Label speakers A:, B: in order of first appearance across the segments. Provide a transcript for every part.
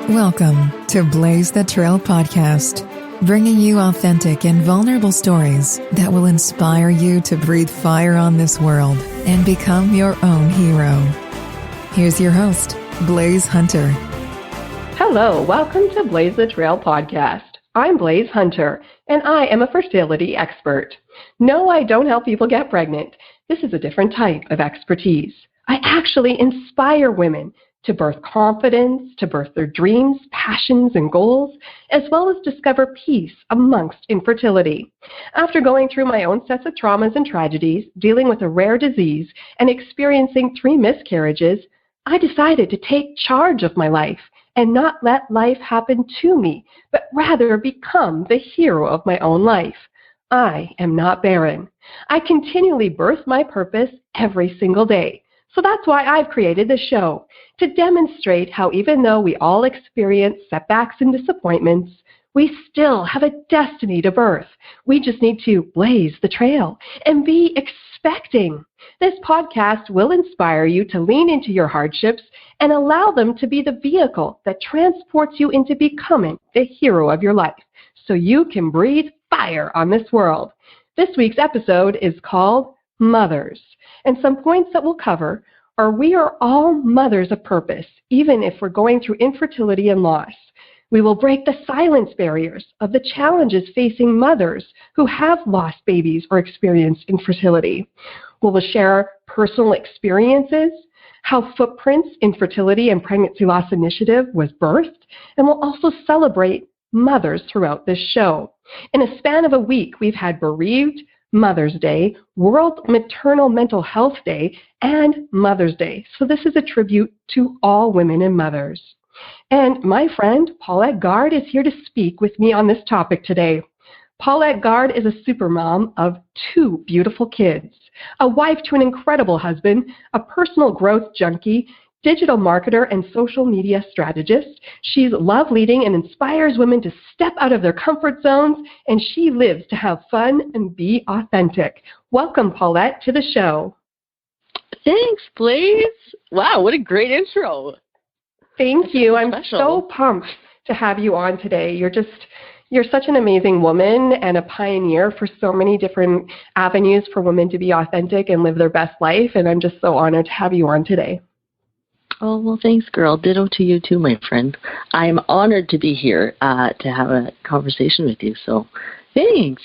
A: Welcome to Blaise the Trail podcast, bringing you authentic and vulnerable stories that will inspire you to breathe fire on this world and become your own hero. Here's your host, Blaise Hunter.
B: Hello, welcome to Blaise the Trail podcast. I'm Blaise Hunter, and I am a fertility expert. No, I don't help people get pregnant. This is a different type of expertise. I actually inspire women to birth confidence, to birth their dreams, passions, and goals, as well as discover peace amongst infertility. After going through my own sets of traumas and tragedies, dealing with a rare disease, and experiencing 3 miscarriages, I decided to take charge of my life and not let life happen to me, but rather become the hero of my own life. I am not barren. I continually birth my purpose every single day. So that's why I've created this show, to demonstrate how even though we all experience setbacks and disappointments, we still have a destiny to birth. We just need to blaze the trail and be expecting. This podcast will inspire you to lean into your hardships and allow them to be the vehicle that transports you into becoming the hero of your life, so you can breathe fire on this world. This week's episode is called Mothers. And some points that we'll cover are we are all mothers of purpose, even if we're going through infertility and loss. We will break the silence barriers of the challenges facing mothers who have lost babies or experienced infertility. We will share personal experiences, how Footprints Infertility and Pregnancy Loss Initiative was birthed, and we'll also celebrate mothers throughout this show. In a span of a week, we've had bereaved, Mother's Day, World Maternal Mental Health Day, and Mother's Day. So this is a tribute to all women and mothers. And my friend, Paulette Guard, is here to speak with me on this topic today. Paulette Guard is a supermom of 2 beautiful kids, a wife to an incredible husband, a personal growth junkie, digital marketer, and social media strategist. She's love leading and inspires women to step out of their comfort zones, and she lives to have fun and be authentic. Welcome, Paulette, to the show.
C: Thanks, Blaise. Wow, what a great intro.
B: Thank you. I'm
C: special.
B: so pumped to have you on today. You're such an amazing woman and a pioneer for so many different avenues for women to be authentic and live their best life, and I'm just so honored to have you on today.
C: Oh, well, thanks, girl. Ditto to you too, my friend. I'm honored to be here to have a conversation with you, so thanks.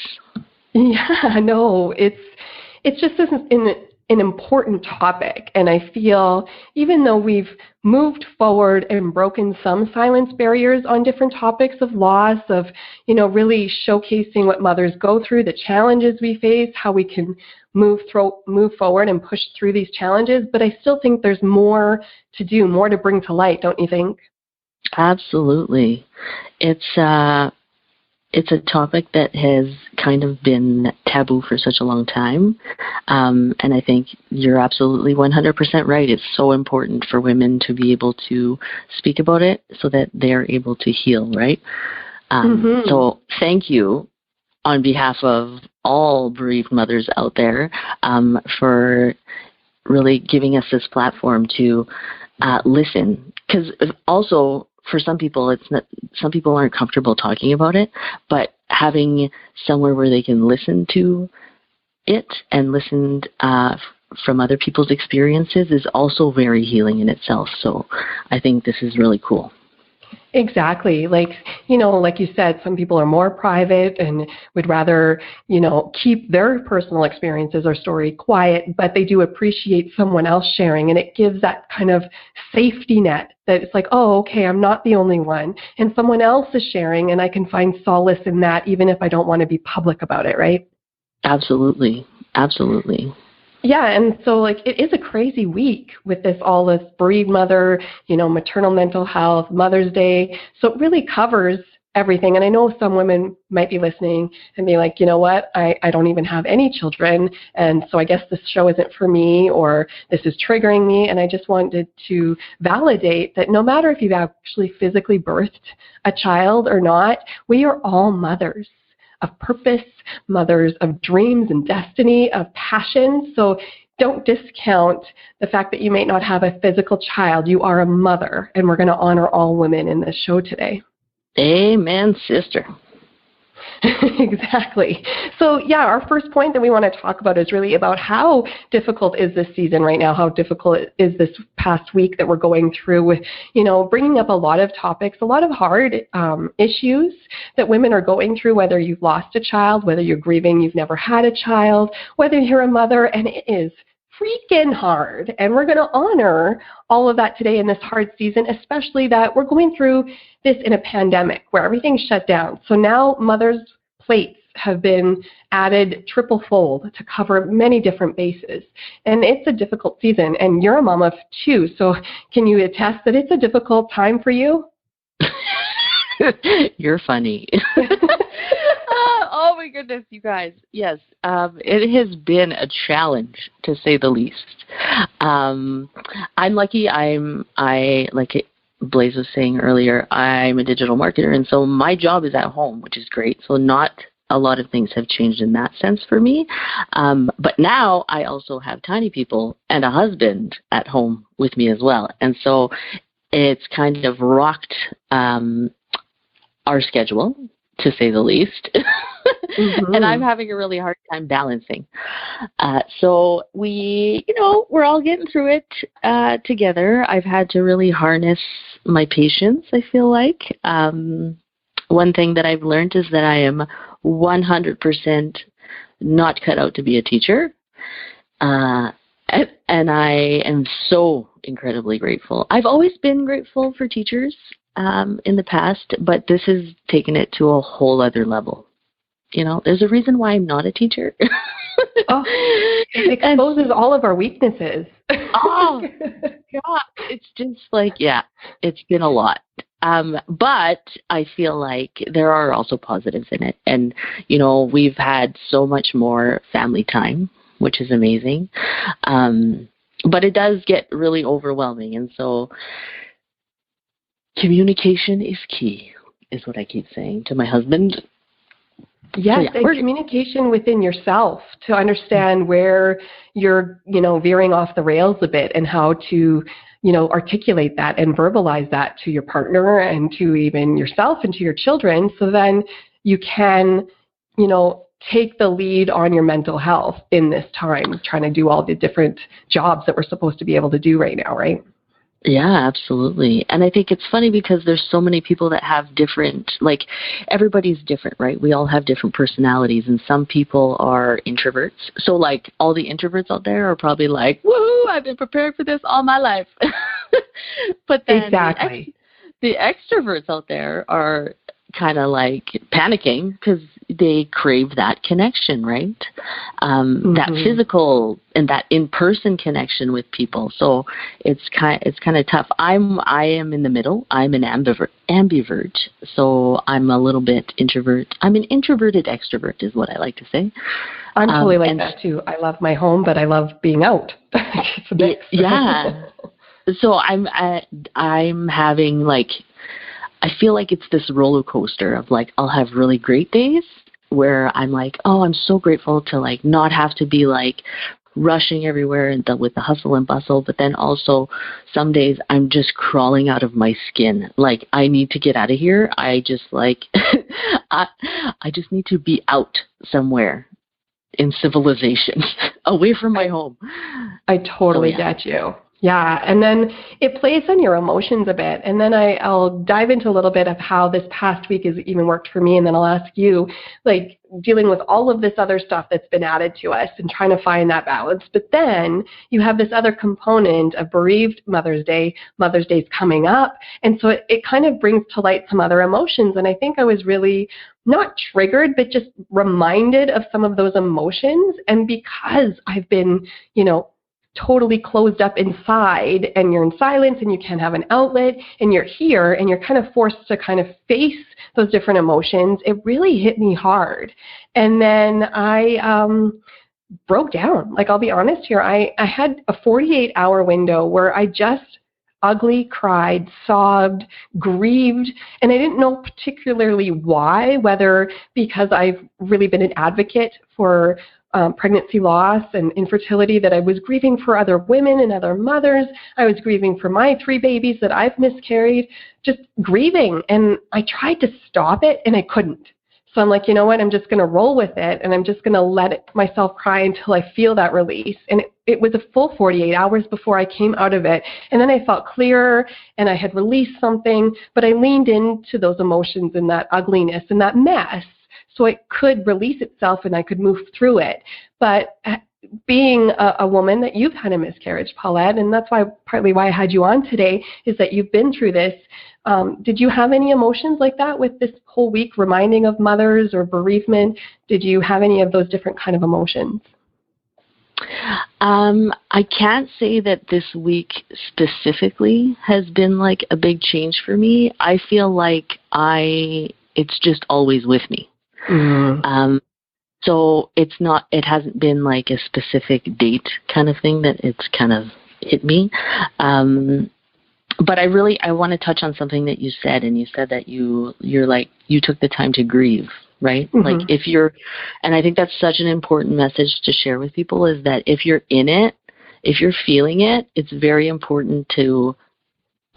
B: Yeah, no, it's just an important topic, and I feel even though we've moved forward and broken some silence barriers on different topics of loss, of, really showcasing what mothers go through, the challenges we face, how we can move forward and push through these challenges, but I still think there's more to do, more to bring to light, don't you think?
C: Absolutely. It's a topic that has kind of been taboo for such a long time, and I think you're absolutely 100% right. It's so important for women to be able to speak about it so that they're able to heal, right? So thank you on behalf of all bereaved mothers out there for really giving us this platform to listen. Because also, for some people, some people aren't comfortable talking about it, but having somewhere where they can listen to it and listen from other people's experiences is also very healing in itself. So I think this is really cool.
B: Exactly. Like you said, some people are more private and would rather, keep their personal experiences or story quiet, but they do appreciate someone else sharing. And it gives that kind of safety net that it's like, oh, okay, I'm not the only one. And someone else is sharing, and I can find solace in that, even if I don't want to be public about it, right?
C: Absolutely. Absolutely.
B: Yeah, and so it is a crazy week with this bereaved mother, maternal mental health, Mother's Day. So it really covers everything. And I know some women might be listening and be like, you know what, I don't even have any children. And so I guess this show isn't for me, or this is triggering me. And I just wanted to validate that no matter if you've actually physically birthed a child or not, we are all mothers of purpose, mothers of dreams and destiny, of passion. So don't discount the fact that you may not have a physical child. You are a mother, and we're going to honor all women in this show today.
C: Amen, sister.
B: Exactly. So yeah, our first point that we want to talk about is really about how difficult is this season right now, how difficult is this past week that we're going through with, bringing up a lot of topics, a lot of hard issues that women are going through, whether you've lost a child, whether you're grieving you've never had a child, whether you're a mother, and it is freaking hard. And we're going to honor all of that today in this hard season, especially that we're going through this in a pandemic where everything's shut down. So now mothers' plates have been added triple fold to cover many different bases. And it's a difficult season. And you're a mom of two. So can you attest that it's a difficult time for you?
C: You're funny. Oh my goodness, you guys. Yes, it has been a challenge, to say the least. I'm lucky. Like Blaise was saying earlier, I'm a digital marketer, and so my job is at home, which is great. So not a lot of things have changed in that sense for me. But now I also have tiny people and a husband at home with me as well. And so it's kind of rocked our schedule, to say the least. Mm-hmm. And I'm having a really hard time balancing. So we're all getting through it together. I've had to really harness my patience, I feel like. One thing that I've learned is that I am 100% not cut out to be a teacher. And I am so incredibly grateful. I've always been grateful for teachers in the past, but this has taken it to a whole other level. There's a reason why I'm not a teacher.
B: Oh, it exposes all of our weaknesses.
C: Oh, God. It's just like, it's been a lot. But I feel like there are also positives in it. And, we've had so much more family time, which is amazing. But it does get really overwhelming. And so communication is key, is what I keep saying to my husband.
B: Yes, and communication within yourself to understand where you're, veering off the rails a bit and how to, articulate that and verbalize that to your partner and to even yourself and to your children, so then you can, take the lead on your mental health in this time, trying to do all the different jobs that we're supposed to be able to do right now, right?
C: Yeah, absolutely. And I think it's funny because there's so many people that have different, everybody's different, right? We all have different personalities, and some people are introverts. So all the introverts out there are probably like, woohoo, I've been preparing for this all my life. But then
B: exactly.
C: The extroverts out there are kind of panicking because they crave that connection, right? That physical and that in-person connection with people. So it's kind of tough. I am in the middle. I'm an ambivert. So I'm a little bit introvert. I'm an introverted extrovert, is what I like to say.
B: I'm totally that too. I love my home, but I love being out. It's a mix.
C: Yeah. So I'm having I feel like it's this roller coaster of I'll have really great days where I'm I'm so grateful to not have to be rushing everywhere and with the hustle and bustle. But then also some days I'm just crawling out of my skin. I need to get out of here. I just I just need to be out somewhere in civilization, away from my home.
B: I totally get you. Yeah, and then it plays on your emotions a bit. And then I'll dive into a little bit of how this past week has even worked for me. And then I'll ask you, dealing with all of this other stuff that's been added to us and trying to find that balance. But then you have this other component of bereaved Mother's Day. Mother's Day is coming up. And so it kind of brings to light some other emotions. And I think I was really not triggered, but just reminded of some of those emotions. And because I've been, totally closed up inside, and you're in silence and you can't have an outlet, and you're here and you're kind of forced to kind of face those different emotions, it really hit me hard. And then I broke down. I'll be honest here, I had a 48-hour window where I just ugly cried, sobbed, grieved, and I didn't know particularly why, whether because I've really been an advocate for pregnancy loss and infertility, that I was grieving for other women and other mothers. I was grieving for my 3 babies that I've miscarried, just grieving. And I tried to stop it and I couldn't. So I'm like, you know what, I'm just going to roll with it, and I'm just going to let myself cry until I feel that release. And it was a full 48 hours before I came out of it. And then I felt clearer and I had released something, but I leaned into those emotions and that ugliness and that mess so it could release itself and I could move through it. But being a woman that you've had a miscarriage, Paulette, and that's partly why I had you on today, is that you've been through this. Did you have any emotions like that with this whole week, reminding of mothers or bereavement? Did you have any of those different kind of emotions?
C: I can't say that this week specifically has been like a big change for me. I feel like it's just always with me. Mm-hmm. So it hasn't been like a specific date kind of thing that it's kind of hit me. But I want to touch on something that you said, and you said that you're like, you took the time to grieve, right? Mm-hmm. Like and I think that's such an important message to share with people, is that if you're in it, if you're feeling it, it's very important to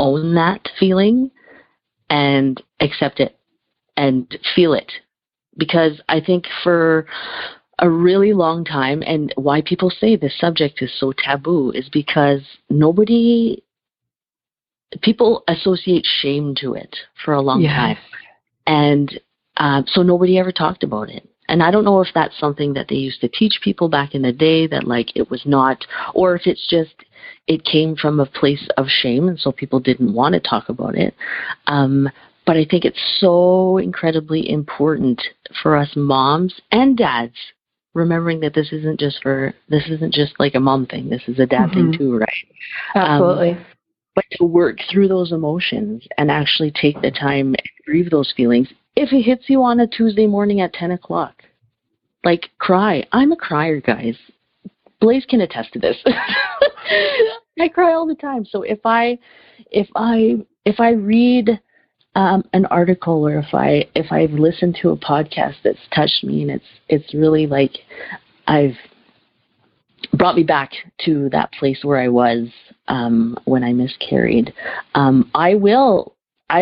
C: own that feeling and accept it and feel it. Because I think for a really long time, and why people say this subject is so taboo, is because people associate shame to it for a long time. And so nobody ever talked about it. And I don't know if that's something that they used to teach people back in the day, that like it was not, or if it's just, it came from a place of shame and so people didn't want to talk about it. But I think it's so incredibly important for us moms and dads, remembering that this isn't just like a mom thing. This is a dad thing too, right?
B: Absolutely.
C: But to work through those emotions and actually take the time and grieve those feelings. If it hits you on a Tuesday morning at 10 o'clock, like, cry. I'm a crier, guys. Blaise can attest to this. I cry all the time. So if I read an article, or if I've listened to a podcast that's touched me, and it's really like I've brought me back to that place where I was when I miscarried, I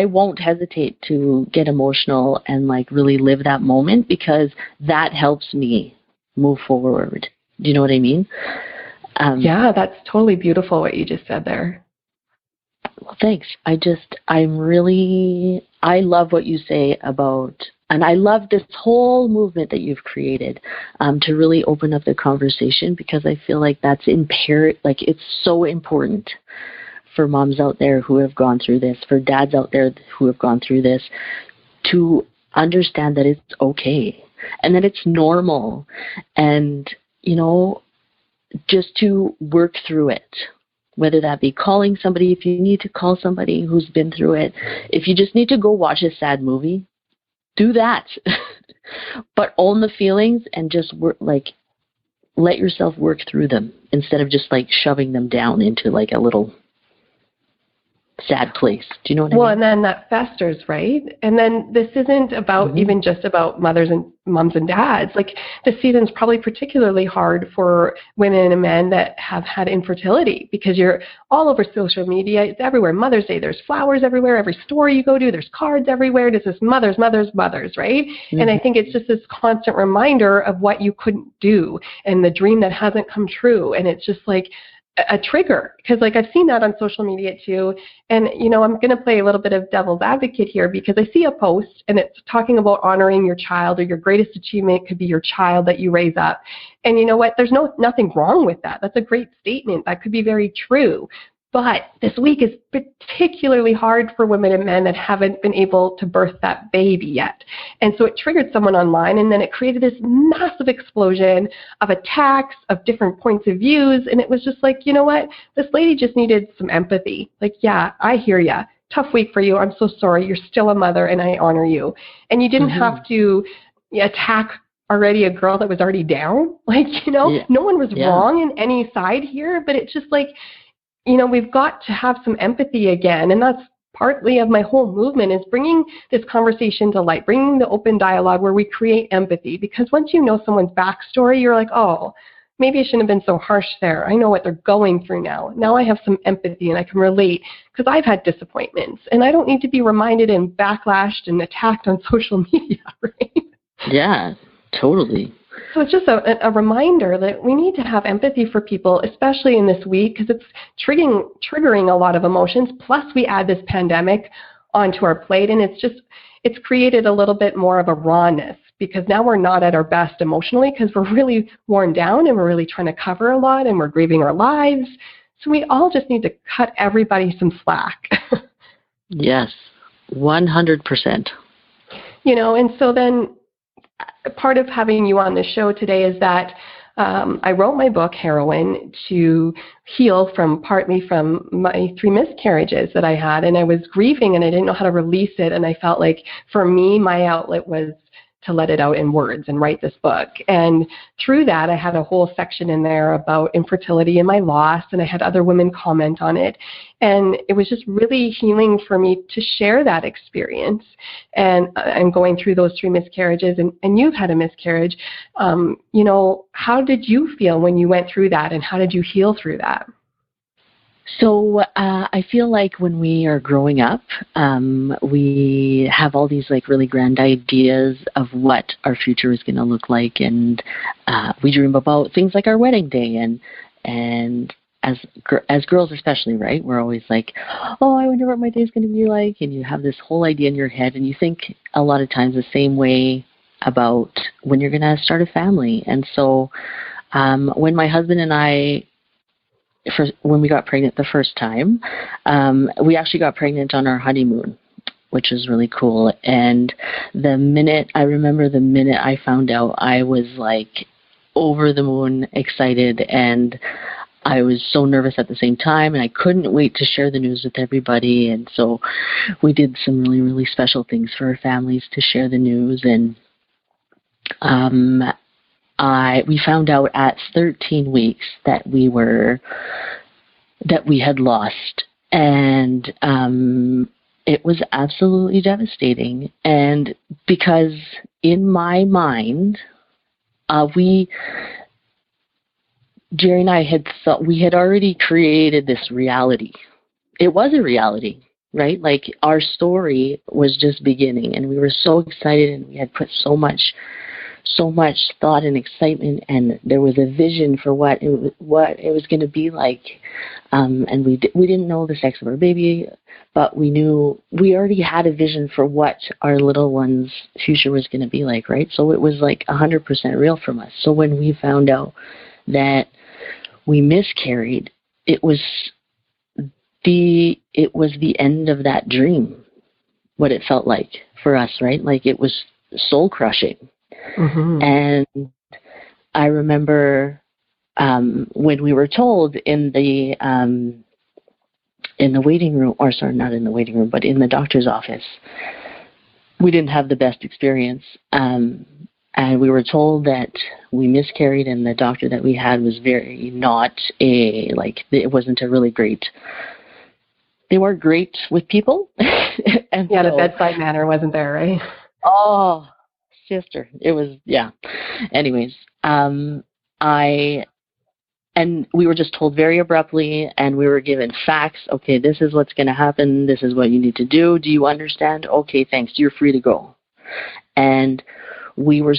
C: won't hesitate to get emotional and like really live that moment, because that helps me move forward. Do you know what I mean?
B: Yeah, that's totally beautiful what you just said there.
C: Well, thanks. I love what you say about, and I love this whole movement that you've created to really open up the conversation, because I feel like that's like it's so important for moms out there who have gone through this, for dads out there who have gone through this, to understand that it's okay and that it's normal, and, you know, just to work through it. Whether that be calling somebody, if you need to call somebody who's been through it. If you just need to go watch a sad movie, do that. But own the feelings and just let yourself work through them, instead of just like shoving them down into like a little sad place. Do you know what I mean?
B: Well, and then that festers, right? And then this isn't about even just about mothers and moms and dads. Like, this season's probably particularly hard for women and men that have had infertility, because you're all over social media. It's everywhere. Mother's Day, there's flowers everywhere. Every store you go to, there's cards everywhere. There's this mothers, right? And I think it's just this constant reminder of what you couldn't do and the dream that hasn't come true. And it's just like a trigger, because like I've seen that on social media too. And, you know, I'm going to play a little bit of devil's advocate here, because I see a post and it's talking about honoring your child, or your greatest achievement could be your child that you raise up. And you know what? There's nothing wrong with that. That's a great statement. That could be very true. But this week is particularly hard for women and men that haven't been able to birth that baby yet. And so it triggered someone online, and then it created this massive explosion of attacks, of different points of views. And it was just like, you know what? This lady just needed some empathy. Like, yeah, I hear ya. Tough week for you. I'm so sorry. You're still a mother, and I honor you. And you didn't have to attack already a girl that was already down. Like, you know, no one was wrong in any side here, but it's just like, you know, we've got to have some empathy again. And that's partly of my whole movement is bringing this conversation to light, bringing the open dialogue where we create empathy. Because once you know someone's backstory, you're like, oh, maybe I shouldn't have been so harsh there. I know what they're going through now. Now I have some empathy and I can relate because I've had disappointments. And I don't need to be reminded and backlashed and attacked on social media, right?
C: Yeah, totally.
B: So it's just a reminder that we need to have empathy for people, especially in this week, because it's triggering a lot of emotions. Plus, we add this pandemic onto our plate, and it's created a little bit more of a rawness, because now we're not at our best emotionally because we're really worn down and we're really trying to cover a lot and we're grieving our lives. So we all just need to cut everybody some slack.
C: Yes, 100%.
B: And so then part of having you on the show today is that I wrote my book, Heroine, to heal partly from my 3 miscarriages that I had. And I was grieving and I didn't know how to release it. And I felt like for me, my outlet was to let it out in words and write this book. And through that, I had a whole section in there about infertility and my loss, and I had other women comment on it. And it was just really healing for me to share that experience. And going through those 3 miscarriages, and you've had a miscarriage, how did you feel when you went through that, and how did you heal through that?
C: So I feel like when we are growing up, we have all these like really grand ideas of what our future is going to look like, and we dream about things like our wedding day, and as girls especially, right? We're always like, oh, I wonder what my day is going to be like, and you have this whole idea in your head, and you think a lot of times the same way about when you're going to start a family. And so when my husband and I when we got pregnant the first time, we actually got pregnant on our honeymoon, which was really cool. And I remember the minute I found out, I was like over the moon excited, and I was so nervous at the same time, and I couldn't wait to share the news with everybody. And so we did some really, really special things for our families to share the news. And we found out at 13 weeks that we had lost, and it was absolutely devastating. And because in my mind, Jerry and I had thought we had already created this reality. It was a reality, right? Like our story was just beginning, and we were so excited, and we had put so much thought and excitement, and there was a vision for what it was going to be like. And we didn't know the sex of our baby, but we knew we already had a vision for what our little one's future was going to be like, right? So it was like 100% real from us. So when we found out that we miscarried, it was the end of that dream, what it felt like for us, right? Like it was soul crushing. Mm-hmm. And I remember when we were told in the waiting room, or sorry, not in the waiting room, but in the doctor's office, we didn't have the best experience. And we were told that we miscarried, and the doctor that we had was it wasn't a really great, they weren't great with people. And
B: the bedside manner wasn't there, right?
C: Oh, sister, it was, yeah. Anyways, and we were just told very abruptly, and we were given facts. Okay, this is what's going to happen. This is what you need to do. Do you understand? Okay, thanks. You're free to go. And we were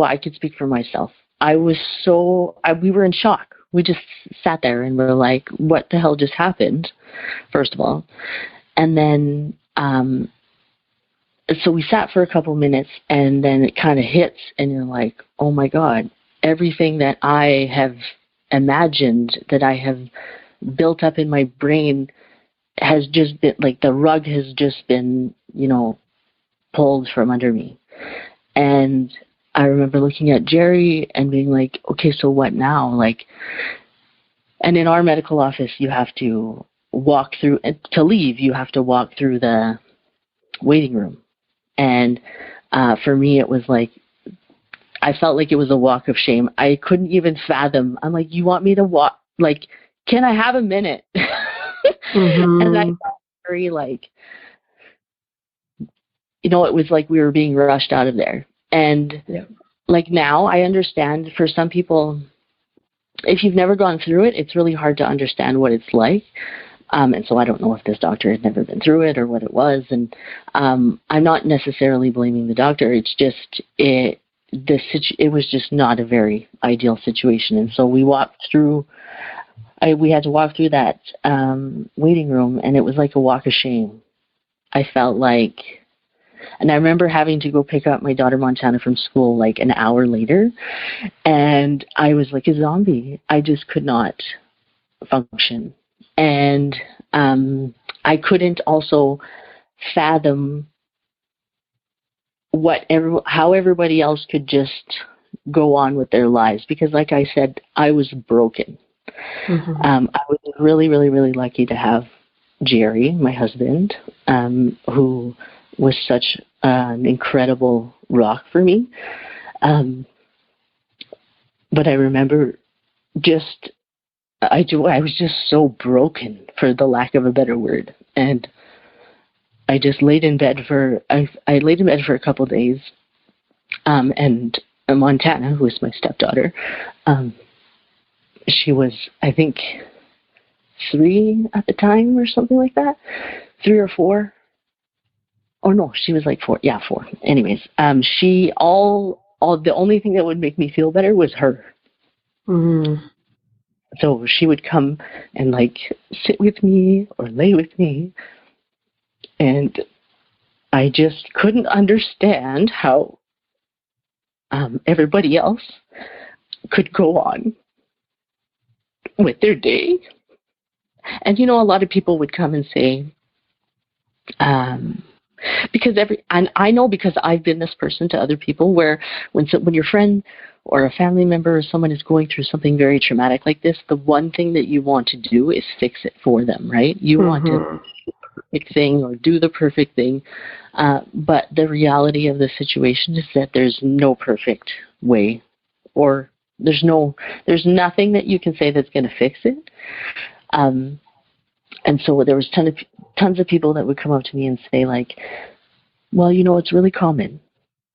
C: I could speak for myself. We were in shock. We just sat there and we're like, what the hell just happened, first of all? And then, so we sat for a couple minutes, and then it kind of hits, and you're like, oh my God, everything that I have imagined, that I have built up in my brain has just been, like, the rug has just been, pulled from under me. And I remember looking at Jerry and being like, okay, so what now? Like, and in our medical office, you have to walk through, to leave, you have to walk through the waiting room. And for me, it was like, I felt like it was a walk of shame. I couldn't even fathom. I'm like, you want me to walk? Like, can I have a minute? Mm-hmm. And I thought very like, it was like we were being rushed out of there. And like now I understand for some people, if you've never gone through it, it's really hard to understand what it's like. And so I don't know if this doctor had never been through it or what it was. And I'm not necessarily blaming the doctor. It's just it was just not a very ideal situation. And so we walked through. We had to walk through that waiting room, and it was like a walk of shame. I felt like, and I remember having to go pick up my daughter Montana from school like an hour later, and I was like a zombie. I just could not function. And I couldn't also fathom how everybody else could just go on with their lives, because like I said, I was broken. Mm-hmm. I was really, really, really lucky to have Jerry, my husband, who was such an incredible rock for me. But I remember I was just so broken, for the lack of a better word. And I just laid in bed I laid in bed for a couple of days. And Montana, who is my stepdaughter, she was, I think, 3 at the time or something like that. 3 or 4. Oh no, she was like 4. Yeah, 4. Anyways, the only thing that would make me feel better was her. Mm-hmm. So she would come and like sit with me or lay with me. And I just couldn't understand how everybody else could go on with their day. And a lot of people would come and say, and I know, because I've been this person to other people, where when your friend or a family member or someone is going through something very traumatic like this, the one thing that you want to do is fix it for them, right? You want to do the perfect thing or do the perfect thing. But the reality of the situation is that there's no perfect way, or there's nothing that you can say that's going to fix it. And so there was tons of people that would come up to me and say like, well, it's really common.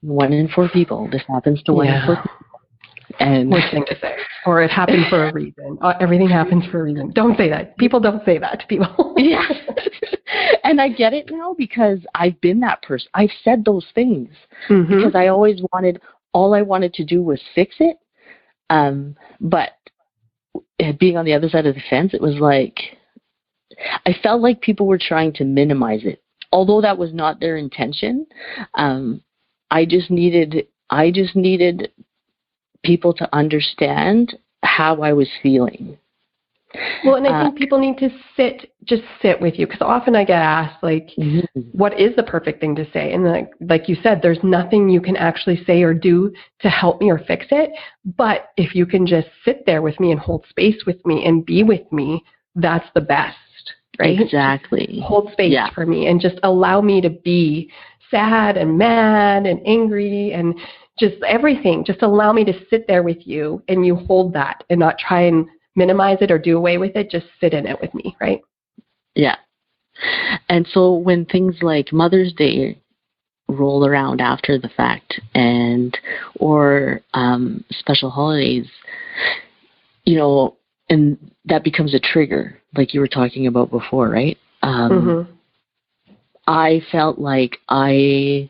C: 1 in 4 people. This happens to 1 in 4 people. And
B: worst thing to say. Or it happened for a reason. Everything happens for a reason. Don't say that. People don't say that to people.
C: Yeah. And I get it now, because I've been that person. I've said those things. Mm-hmm. Because all I wanted to do was fix it. But being on the other side of the fence, it was like, I felt like people were trying to minimize it. Although that was not their intention. I just needed people to understand how I was feeling.
B: Well, and I think people need to just sit with you, because often I get asked, like, mm-hmm. what is the perfect thing to say? And like you said, there's nothing you can actually say or do to help me or fix it. But if you can just sit there with me and hold space with me and be with me, that's the best, right?
C: Exactly.
B: Hold space for me and just allow me to be sad and mad and angry and just everything. Just allow me to sit there with you, and you hold that and not try and minimize it or do away with it. Just sit in it with me, right?
C: Yeah. And so when things like Mother's Day roll around after the fact, or special holidays, and that becomes a trigger, like you were talking about before, right? Mm-hmm. I felt like I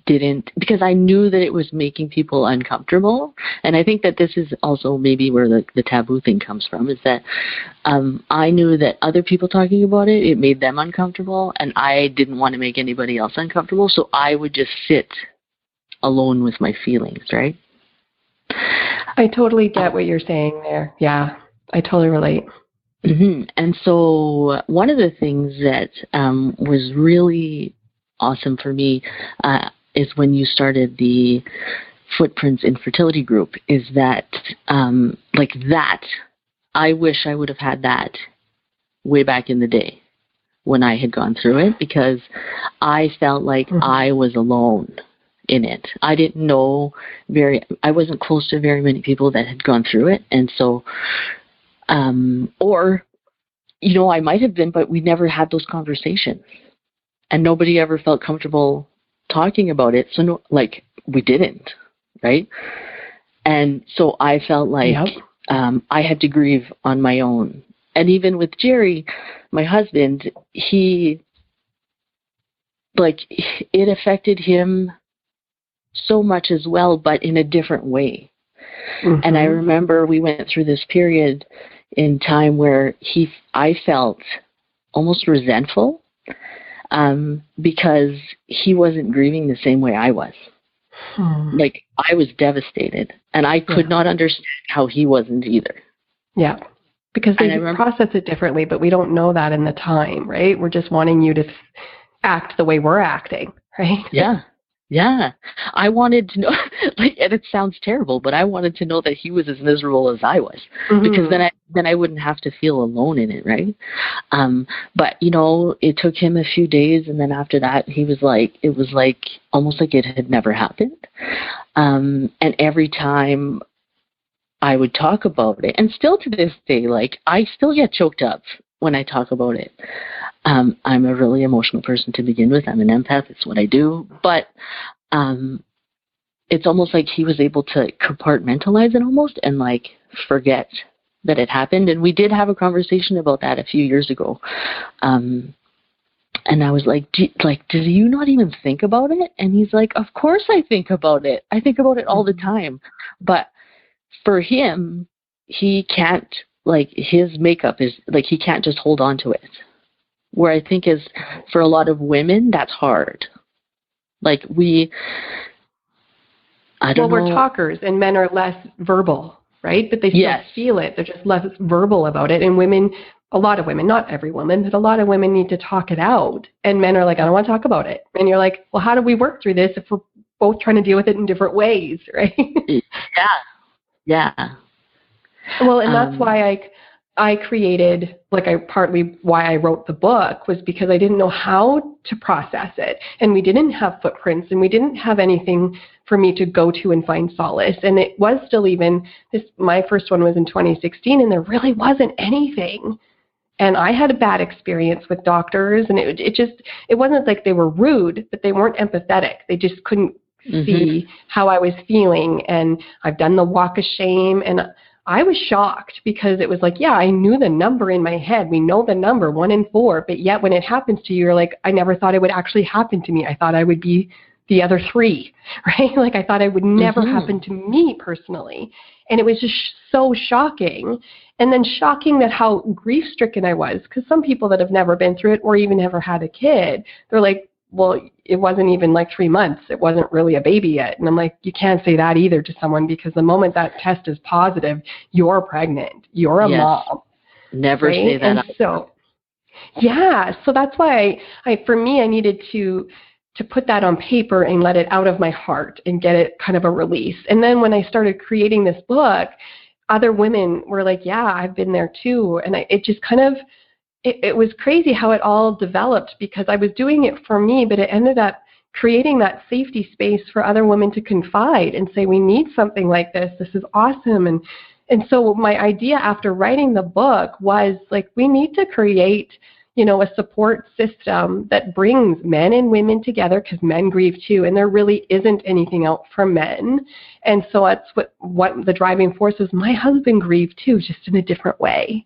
C: didn't, because I knew that it was making people uncomfortable. And I think that this is also maybe where the taboo thing comes from, is that I knew that other people talking about it made them uncomfortable, and I didn't want to make anybody else uncomfortable, so I would just sit alone with my feelings, right?
B: I totally get what you're saying there. Yeah, I totally relate.
C: Mm-hmm. And so one of the things that was really awesome for me is when you started the Footprints Infertility group, is that I wish I would have had that way back in the day when I had gone through it, because I felt like mm-hmm. I was alone in it. I didn't know I wasn't close to very many people that had gone through it. And so, or I might have been, but we never had those conversations. And nobody ever felt comfortable talking about it. So, we didn't, right? And so I felt like I had to grieve on my own. And even with Jerry, my husband, it affected him so much as well, but in a different way. Mm-hmm. And I remember we went through this period in time where I felt almost resentful because he wasn't grieving the same way I was. I was devastated, and I could not understand how he wasn't either.
B: Yeah, because they process it differently, but we don't know that in the time, right? We're just wanting you to act the way we're acting, right?
C: Yeah. I wanted to know, and it sounds terrible, but I wanted to know that he was as miserable as I was, because then I wouldn't have to feel alone in it, right? But it took him a few days, and then after that, it was almost like it had never happened. And every time I would talk about it, and still to this day, I still get choked up when I talk about it. I'm a really emotional person to begin with. I'm an empath. It's what I do. But it's almost like he was able to compartmentalize it almost and forget that it happened. And we did have a conversation about that a few years ago. And I was like, do you not even think about it? And he's like, of course I think about it. I think about it all the time. But for him, he can't, his makeup is, he can't just hold on to it. Where I think is, for a lot of women, that's hard. We're
B: talkers, and men are less verbal, right? But they still feel it. They're just less verbal about it. And women, a lot of women, not every woman, but a lot of women need to talk it out. And men are like, I don't want to talk about it. And you're like, well, how do we work through this if we're both trying to deal with it in different ways, right?
C: Yeah.
B: Well, and that's why I created, partly why I wrote the book was because I didn't know how to process it. And we didn't have footprints, and we didn't have anything for me to go to and find solace. And it was still my first one was in 2016, and there really wasn't anything. And I had a bad experience with doctors, and it wasn't like they were rude, but they weren't empathetic. They just couldn't see how I was feeling. And I've done the walk of shame, and I was shocked because it was I knew the number in my head. We know the number 1 in 4, but yet when it happens to you, you're like, I never thought it would actually happen to me. I thought I would be the other 3, right? I thought it would never happen to me personally. And it was just so shocking. And then shocking that how grief-stricken I was, because some people that have never been through it or even never had a kid, they're like, well, it wasn't even 3 months. It wasn't really a baby yet. And I'm like, you can't say that either to someone, because the moment that test is positive, you're pregnant. You're a mom.
C: Never say that.
B: And so that's why for me, I needed to put that on paper and let it out of my heart and get it kind of a release. And then when I started creating this book, other women were like, yeah, I've been there too. And it just kind of, it was crazy how it all developed, because I was doing it for me, but it ended up creating that safety space for other women to confide and say, we need something like this. This is awesome. And so my idea after writing the book was we need to create, a support system that brings men and women together, because men grieve too, and there really isn't anything out for men. And so that's what the driving force is. My husband grieved too, just in a different way.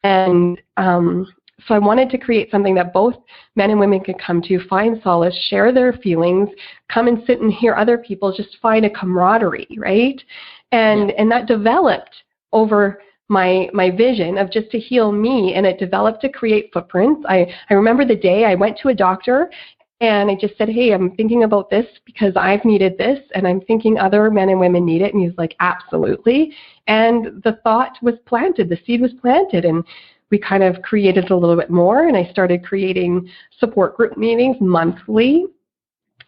B: And so I wanted to create something that both men and women could come to, find solace, share their feelings, come and sit and hear other people, just find a camaraderie, right? And that developed over my vision of just to heal me, and it developed to create footprints. I remember the day I went to a doctor and I just said, hey, I'm thinking about this because I've needed this, and I'm thinking other men and women need it. And he's like, absolutely. And the thought was planted, the seed was planted, and we kind of created a little bit more, and I started creating support group meetings monthly.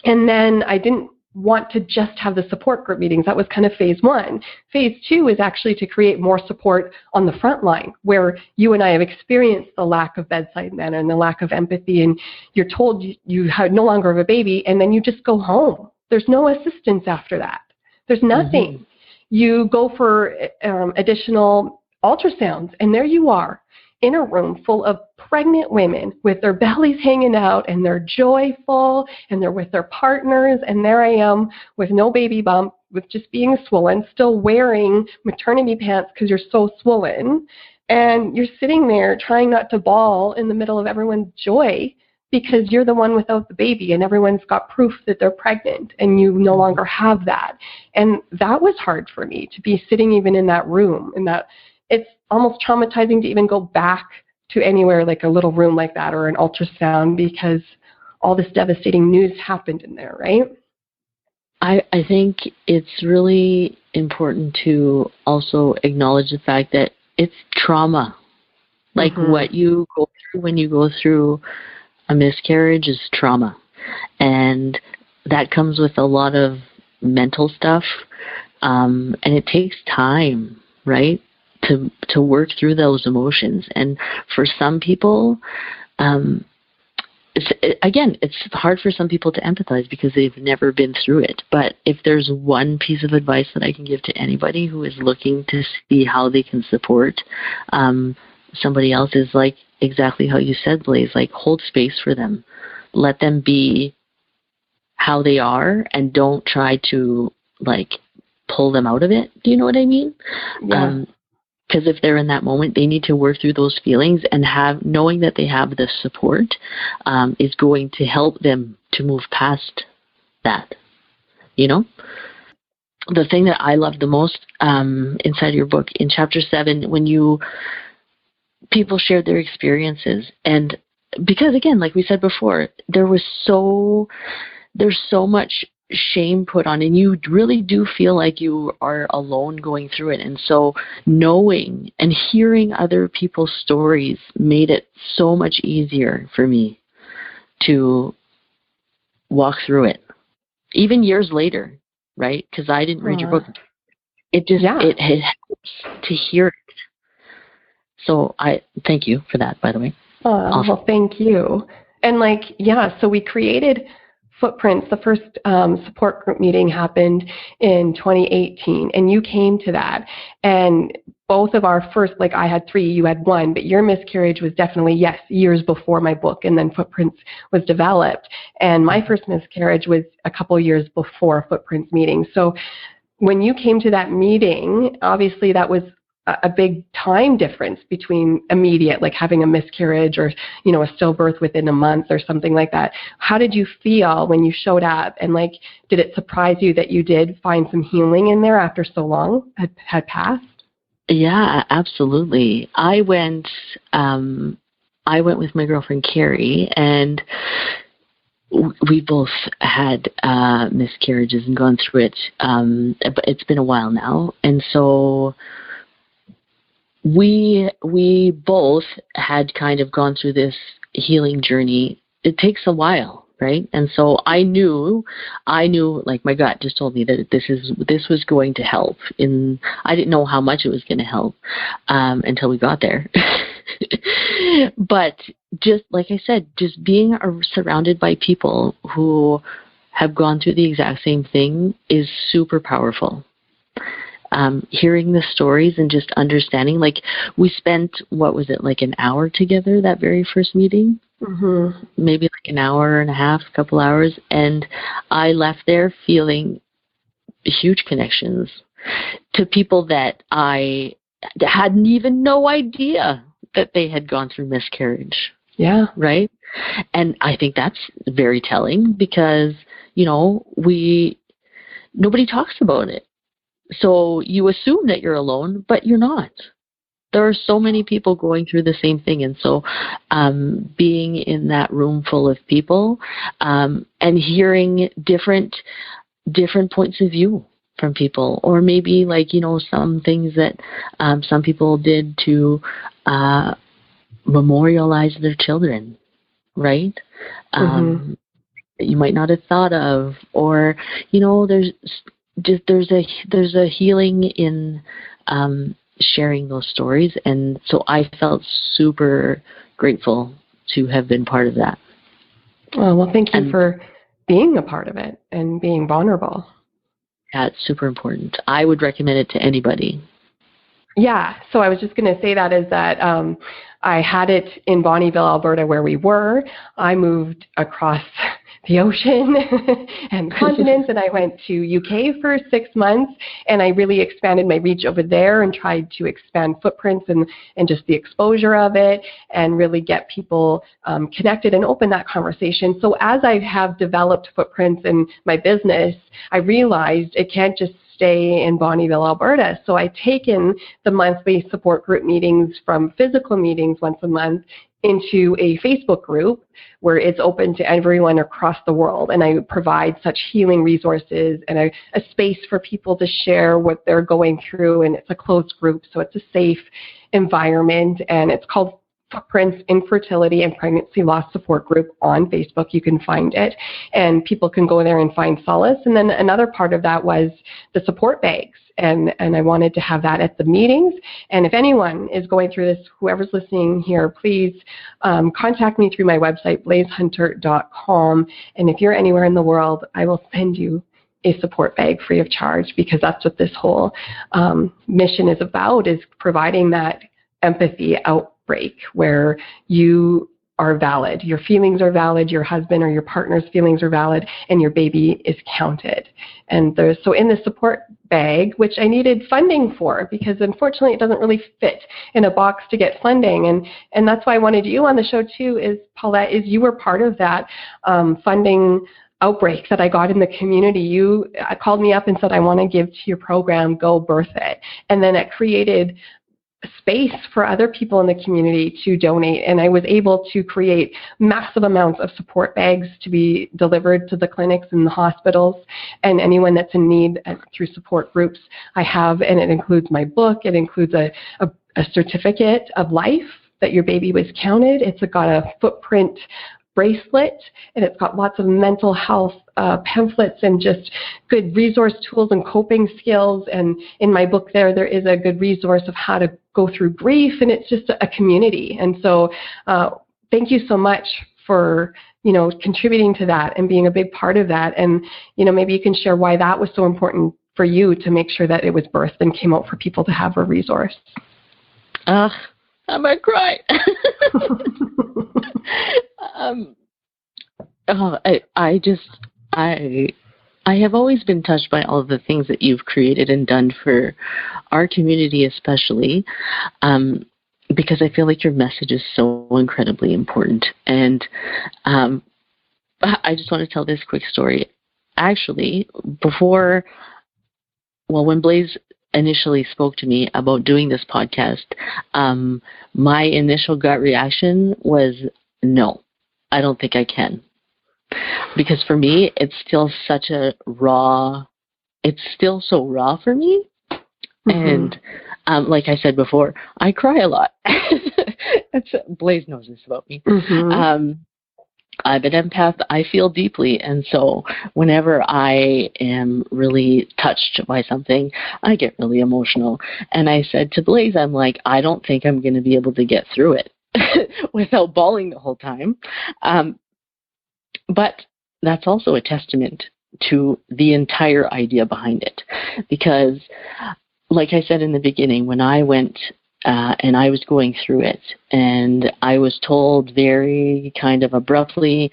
B: And then I didn't want to just have the support group meetings. That was kind of phase 1. Phase 2 is actually to create more support on the front line, where you and I have experienced the lack of bedside manner and the lack of empathy, and you're told you no longer have a baby, and then you just go home. There's no assistance after that. There's nothing. You go for additional ultrasounds, and there you are. in a room full of pregnant women with their bellies hanging out, and they're joyful, and they're with their partners, and there I am with no baby bump, with just being swollen, still wearing maternity pants because you're so swollen, and you're sitting there trying not to bawl in the middle of everyone's joy because you're the one without the baby, and everyone's got proof that they're pregnant, and you no longer have that. And that was hard for me, to be sitting even in that room, and that it's almost traumatizing to even go back to anywhere like a little room like that or an ultrasound, because all this devastating news happened in there, right?
C: I think it's really important to also acknowledge the fact that it's trauma. Like what you go through when you go through a miscarriage is trauma. And that comes with a lot of mental stuff. And it takes time, right, to work through those emotions. And for some people, it's hard for some people to empathize because they've never been through it. But if there's one piece of advice that I can give to anybody who is looking to see how they can support somebody else, is like exactly how you said, Blaise, like hold space for them. Let them be how they are, and don't try to like pull them out of it. Do you know what I mean?
B: Yeah.
C: Because if they're in that moment, they need to work through those feelings, and knowing that they have the support is going to help them to move past that. You know? The thing that I love the most inside your book, in chapter 7, when people shared their experiences, and because again, like we said before, there's so much shame put on, and you really do feel like you are alone going through it. And so knowing and hearing other people's stories made it so much easier for me to walk through it, even years later, right? Because I didn't read your book. It just it helps to hear it. So I thank you for that, by the way.
B: Oh, well, thank you. And so we created Footprints. The first support group meeting happened in 2018, and you came to that. And both of our first, I had 3, you had 1, but your miscarriage was definitely, years before my book, and then Footprints was developed. And my first miscarriage was a couple years before Footprints meeting. So when you came to that meeting, obviously that was a big time difference between immediate, like having a miscarriage or, a stillbirth within a month or something like that. How did you feel when you showed up? And did it surprise you that you did find some healing in there after so long had passed?
C: Yeah, absolutely. I went with my girlfriend Carrie, and we both had miscarriages and gone through it. But it's been a while now, and so we both had kind of gone through this healing journey. It takes a while, right? And so I knew, like my gut just told me that this was going to help. I didn't know how much it was going to help until we got there. But just like I said, just being surrounded by people who have gone through the exact same thing is super powerful. Hearing the stories and just understanding, we spent, what was it, an hour together that very first meeting? Mm-hmm. Maybe an hour and a half, a couple hours. And I left there feeling huge connections to people that I hadn't even no idea that they had gone through miscarriage.
B: Yeah.
C: Right? And I think that's very telling because, nobody talks about it. So you assume that you're alone, but you're not. There are so many people going through the same thing. And so being in that room full of people and hearing different points of view from people, or maybe some things that some people did to memorialize their children, right? Mm-hmm. You might not have thought of, or, there's a healing in sharing those stories, and so I felt super grateful to have been part of that.
B: Oh, well, thank you for being a part of it and being vulnerable.
C: Yeah, it's super important. I would recommend it to anybody.
B: Yeah, so I was just going to say that is that I had it in Bonnyville, Alberta, where we were. I moved across the ocean and continents, and I went to UK for 6 months, and I really expanded my reach over there and tried to expand footprints and just the exposure of it and really get people connected and open that conversation. So as I have developed footprints in my business, I realized it can't just stay in Bonnyville, Alberta. So I've taken the monthly support group meetings from physical meetings once a month into a Facebook group where it's open to everyone across the world. And I provide such healing resources and a space for people to share what they're going through. And it's a closed group, so it's a safe environment. And it's called Footprints, Infertility, and Pregnancy Loss Support Group on Facebook. You can find it, and people can go there and find solace. And then another part of that was the support bags, and I wanted to have that at the meetings. And if anyone is going through this, whoever's listening here, please contact me through my website, blaisehunter.com. And if you're anywhere in the world, I will send you a support bag free of charge, because that's what this whole mission is about, is providing that empathy outbreak where you are valid, your feelings are valid, your husband or your partner's feelings are valid, and your baby is counted. And so in the support bag, which I needed funding for, because unfortunately it doesn't really fit in a box to get funding, and that's why I wanted you on the show too, is Paulette, is you were part of that funding outbreak that I got in the community. You called me up and said, I want to give to your program, go birth it. And then it created space for other people in the community to donate, and I was able to create massive amounts of support bags to be delivered to the clinics and the hospitals and anyone that's in need through support groups I have. And it includes my book, it includes a certificate of life that your baby was counted, it's got a footprint bracelet, and it's got lots of mental health pamphlets and just good resource tools and coping skills. And in my book there is a good resource of how to go through grief, and it's just a community. And so thank you so much for contributing to that and being a big part of that. And maybe you can share why that was so important for you to make sure that it was birthed and came out for people to have a resource.
C: I might cry. I have always been touched by all of the things that you've created and done for our community, especially because I feel like your message is so incredibly important. And I just want to tell this quick story. Actually, when Blaise initially spoke to me about doing this podcast, my initial gut reaction was, no, I don't think I can. Because for me, it's still so raw for me. Mm-hmm. And like I said before, I cry a lot. Blaise knows this about me. Mm-hmm. I'm an empath. I feel deeply. And so whenever I am really touched by something, I get really emotional. And I said to Blaise, I'm like, I don't think I'm going to be able to get through it without bawling the whole time. But that's also a testament to the entire idea behind it. Because like I said in the beginning, when I went and I was going through it, and I was told very kind of abruptly,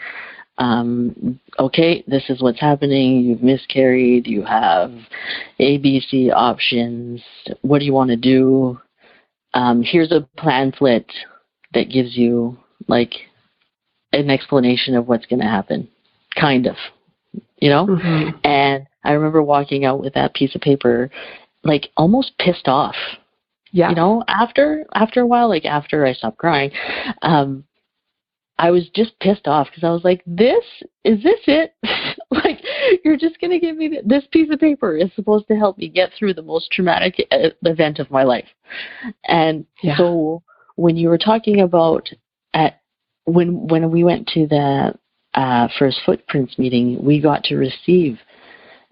C: okay, this is what's happening. You've miscarried. You have ABC options. What do you want to do? Here's a pamphlet that gives you like an explanation of what's going to happen, kind of, Mm-hmm. And I remember walking out with that piece of paper, like almost pissed off. Yeah. After a while, like after I stopped crying, I was just pissed off because I was like, is this it? Like, you're just going to give me this piece of paper is supposed to help me get through the most traumatic event of my life. And so when you were talking about when we went to the first Footprints meeting, we got to receive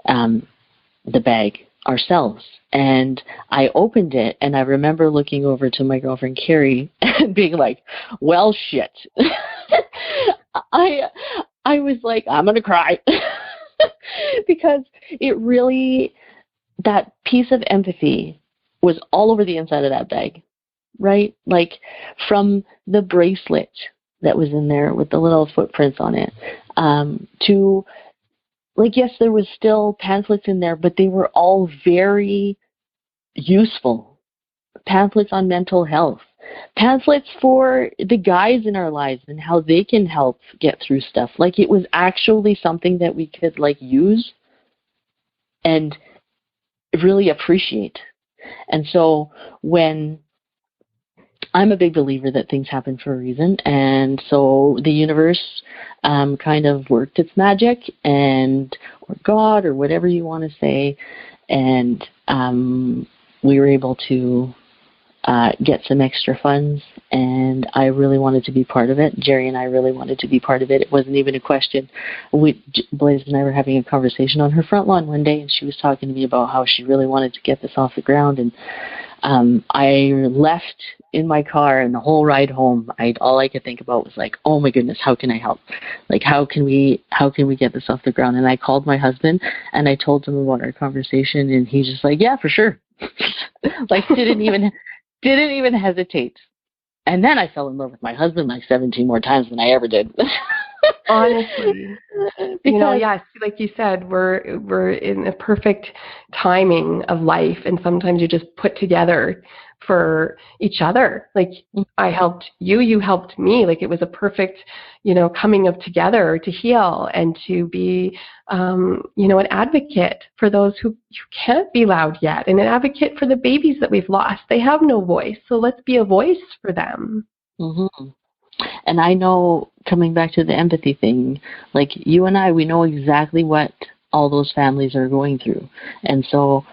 C: the bag ourselves. And I opened it, and I remember looking over to my girlfriend Carrie and being like, well, shit. I was like, I'm going to cry. Because it really, that piece of empathy was all over the inside of that bag, right? Like from the bracelet that was in there with the little footprints on it, to, like, yes, there was still pamphlets in there, but they were all very useful. Pamphlets on mental health, pamphlets for the guys in our lives and how they can help get through stuff. Like, it was actually something that we could, like, use and really appreciate. And so when I'm a big believer that things happen for a reason, and so the universe kind of worked its magic, and or God, or whatever you want to say, and we were able to get some extra funds, and I really wanted to be part of it. Jerry and I really wanted to be part of it. It wasn't even a question. Blaise and I were having a conversation on her front lawn one day, and she was talking to me about how she really wanted to get this off the ground, and I left in my car, and the whole ride home, all I could think about was like, oh my goodness, how can I help? Like, how can we get this off the ground? And I called my husband, and I told him about our conversation, and he's just like, yeah, for sure. Like, didn't even hesitate. And then I fell in love with my husband like 17 more times than I ever did.
B: Honestly, yes, like you said, we're in a perfect timing of life, and sometimes you just put together for each other. Like, I helped you, you helped me. Like, it was a perfect, coming of together to heal and to be, an advocate for those who can't be loud yet, and an advocate for the babies that we've lost. They have no voice, so let's be a voice for them.
C: Mm-hmm. And I know, coming back to the empathy thing, like, you and I, we know exactly what all those families are going through. And so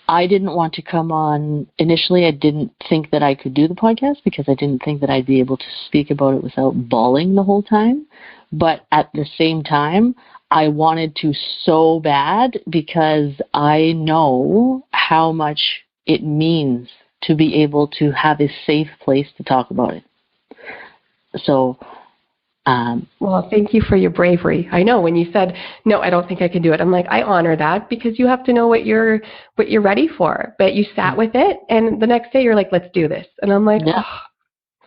C: I didn't want to come on. Initially, I didn't think that I could do the podcast because I didn't think that I'd be able to speak about it without bawling the whole time. But at the same time, I wanted to so bad because I know how much it means to be able to have a safe place to talk about it. So,
B: well, thank you for your bravery. I know when you said, no, I don't think I can do it, I'm like, I honor that, because you have to know what you're ready for. But you sat with it, and the next day you're like, let's do this. And I'm like,
C: yeah.
B: Oh,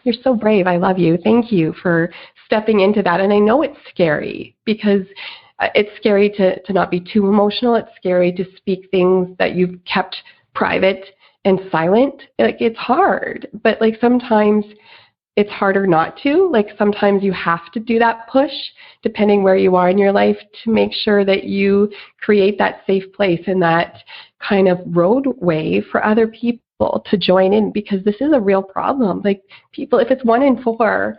B: you're so brave. I love you. Thank you for stepping into that. And I know it's scary, because it's scary to not be too emotional. It's scary to speak things that you've kept private and silent. Like, it's hard, but like, sometimes it's harder not to. Like, sometimes you have to do that push, depending where you are in your life, to make sure that you create that safe place and that kind of roadway for other people to join in, because this is a real problem. Like, people, if it's 1 in 4,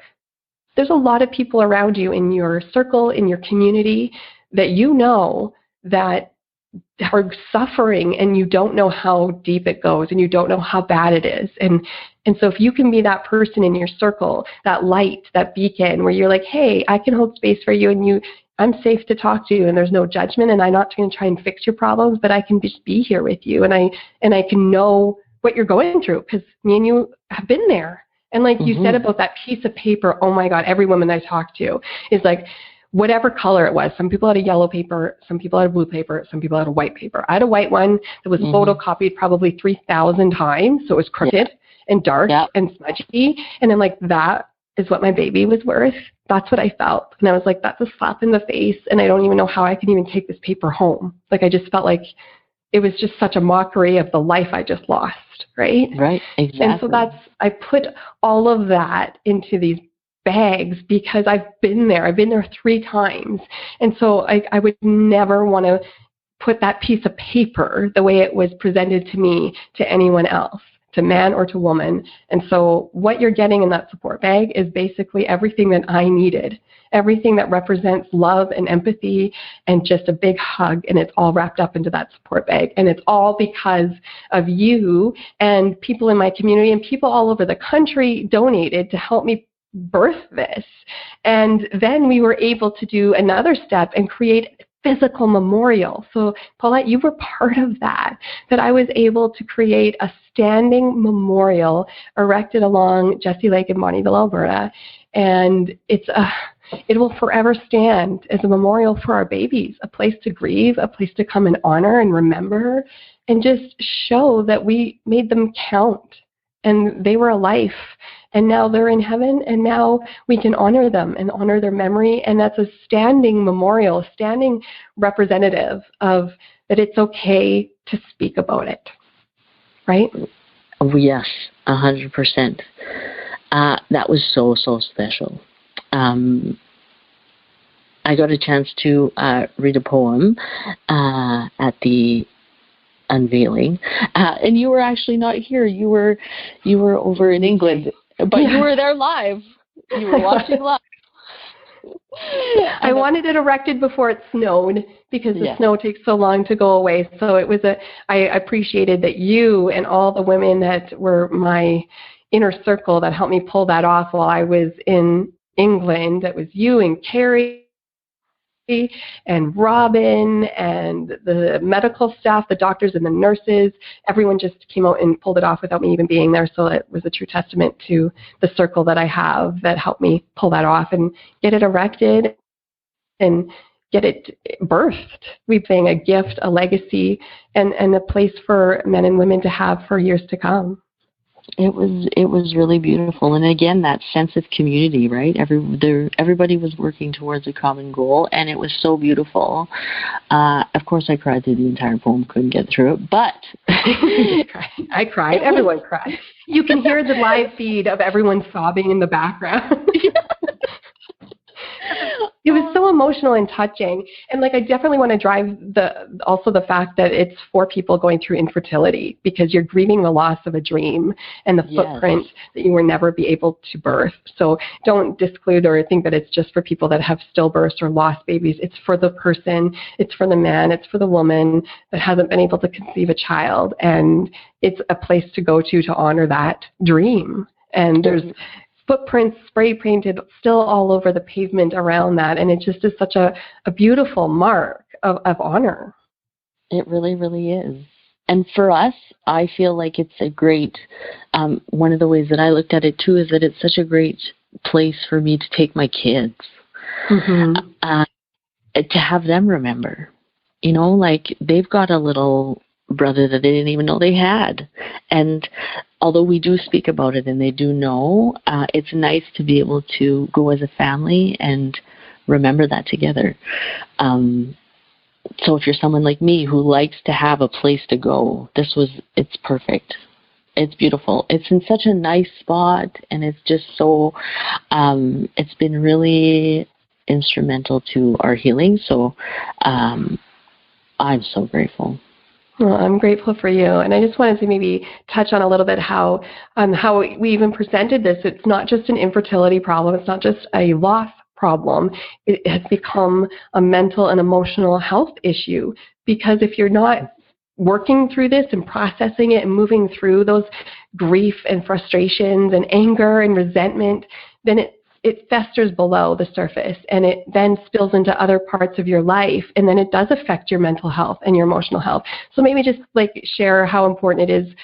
B: there's a lot of people around you in your circle, in your community, that that are suffering, and you don't know how deep it goes, and you don't know how bad it is. And so if you can be that person in your circle, that light, that beacon, where you're like, hey, I can hold space for you, and I'm safe to talk to you, and there's no judgment, and I'm not going to try and fix your problems, but I can just be here with you, and I can know what you're going through, because me and you have been there. And like you said about that piece of paper, oh my God, every woman I talk to is like, whatever color it was. Some people had a yellow paper, some people had a blue paper, some people had a white paper. I had a white one that was photocopied probably 3,000 times, so it was crooked and dark and smudgy. And then like, that is what my baby was worth. That's what I felt. And I was like, that's a slap in the face, and I don't even know how I can even take this paper home. Like, I just felt like it was just such a mockery of the life I just lost, right?
C: Right, exactly.
B: And so I put all of that into these bags, because I've been there 3 times. And so I would never want to put that piece of paper, the way it was presented to me, to anyone else, to man or to woman. And so what you're getting in that support bag is basically everything that I needed, everything that represents love and empathy and just a big hug. And it's all wrapped up into that support bag. And it's all because of you, and people in my community and people all over the country donated to help me birth this. And then we were able to do another step and create a physical memorial. So Paulette, you were part of that I was able to create a standing memorial erected along Jessie Lake in Bonnyville, Alberta. And it's it will forever stand as a memorial for our babies, a place to grieve, a place to come and honor and remember, and just show that we made them count and they were a life. And now they're in heaven, and now we can honor them and honor their memory. And that's a standing memorial, a standing representative of that it's okay to speak about it. Right?
C: Oh, yes, 100%. That was so, so special. I got a chance to read a poem at the unveiling, and you were actually not here. You were over in England, but you were there live. You were watching live.
B: I wanted it erected before it snowed because the snow takes so long to go away. So it was I appreciated that you and all the women that were my inner circle that helped me pull that off while I was in England. That was you and Carrie and Robin and the medical staff, the doctors and the nurses. Everyone just came out and pulled it off without me even being there. So it was a true testament to the circle that I have that helped me pull that off and get it erected and get it birthed. We're saying a gift, a legacy, and a place for men and women to have for years to come.
C: It was really beautiful, and again, that sense of community, right? Everybody was working towards a common goal, and it was so beautiful. Of course, I cried through the entire poem, couldn't get through it, but
B: I cried. Everyone cried. You can hear the live feed of everyone sobbing in the background. It was so emotional and touching. And I definitely want to drive also the fact that it's for people going through infertility, because you're grieving the loss of a dream and the footprint that you will never be able to birth. So don't disclude or think that it's just for people that have stillbirths or lost babies. It's for the person, it's for the man, it's for the woman that hasn't been able to conceive a child. And it's a place to go to honor that dream. And there's footprints spray painted still all over the pavement around that, and it just is such a beautiful mark of honor.
C: It really, really is. And for us, I feel like it's a great, one of the ways that I looked at it too is that it's such a great place for me to take my kids, to have them remember, they've got a little brother that they didn't even know they had. And although we do speak about it and they do know, it's nice to be able to go as a family and remember that together. So if you're someone like me who likes to have a place to go, it's perfect. It's beautiful. It's in such a nice spot, and it's just so, it's been really instrumental to our healing. So I'm so grateful.
B: Well, I'm grateful for you. And I just wanted to maybe touch on a little bit how we even presented this. It's not just an infertility problem. It's not just a loss problem. It has become a mental and emotional health issue, because if you're not working through this and processing it and moving through those grief and frustrations and anger and resentment, then it festers below the surface, and it then spills into other parts of your life, and then it does affect your mental health and your emotional health. So maybe just share how important it is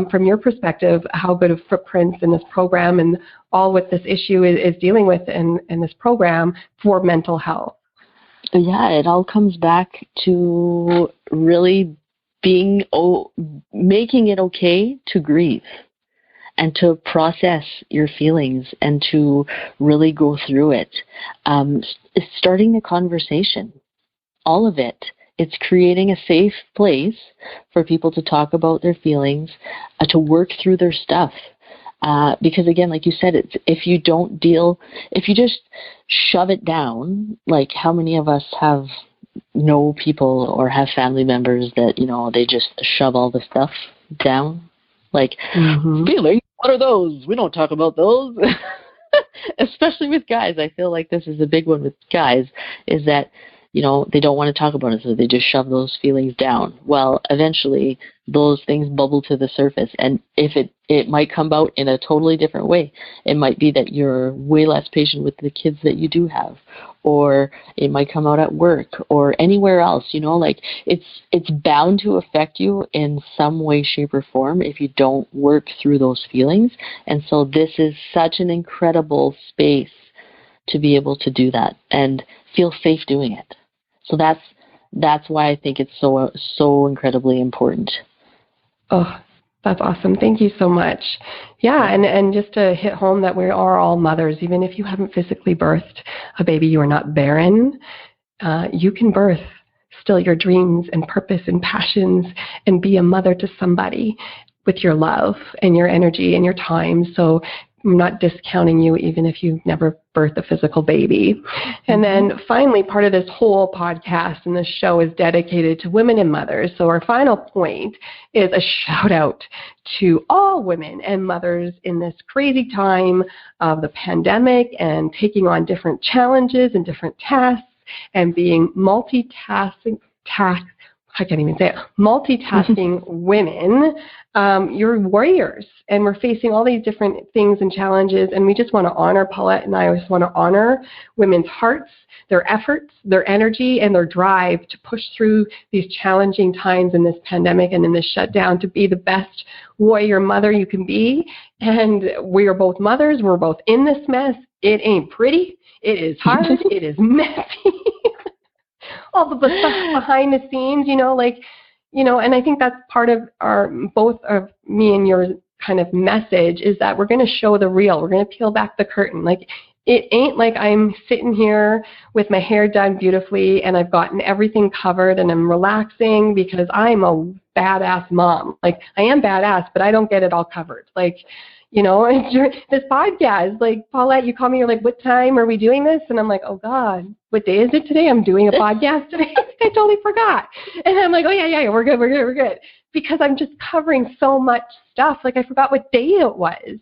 B: from your perspective, how good of footprints in this program and all what this issue is dealing with in this program for mental health.
C: Yeah, it all comes back to really making it okay to grieve and to process your feelings and to really go through it. Starting the conversation, all of it. It's creating a safe place for people to talk about their feelings, to work through their stuff. Because again, like you said, if you just shove it down, like how many of us know people or have family members that, they just shove all the stuff down? Feelings, what are those? We don't talk about those. Especially with guys. I feel like this is a big one with guys, is that, they don't want to talk about it, so they just shove those feelings down. Well, eventually, those things bubble to the surface, and if it might come out in a totally different way. It might be that you're way less patient with the kids that you do have, or it might come out at work or anywhere else. It's bound to affect you in some way, shape, or form if you don't work through those feelings. And so this is such an incredible space to be able to do that and feel safe doing it. So that's why I think it's so incredibly important.
B: Oh, that's awesome. Thank you so much. Yeah, and just to hit home that we are all mothers, even if you haven't physically birthed a baby, you are not barren. You can birth still your dreams and purpose and passions and be a mother to somebody with your love and your energy and your time. So I'm not discounting you even if you've never birthed a physical baby. And then finally, part of this whole podcast and this show is dedicated to women and mothers. So our final point is a shout out to all women and mothers in this crazy time of the pandemic and taking on different challenges and different tasks and being multitasking women. You're warriors, and we're facing all these different things and challenges, and we just want to honor, Paulette and I just want to honor women's hearts, their efforts, their energy, and their drive to push through these challenging times in this pandemic and in this shutdown to be the best warrior mother you can be. And we are both mothers. We're both in this mess. It ain't pretty. It is hard. It is messy. All the stuff behind the scenes, and I think that's part of both of me and your kind of message is that we're going to show the real. We're going to peel back the curtain. Like, it ain't like I'm sitting here with my hair done beautifully and I've gotten everything covered and I'm relaxing because I'm a badass mom. Like, I am badass, but I don't get it all covered. Like, this podcast, like, Paulette, you call me, you're like, what time are we doing this? And I'm like, oh God, what day is it today? I'm doing a podcast today. I totally forgot. And I'm like, oh yeah, we're good. Because I'm just covering so much stuff. Like, I forgot what day it was.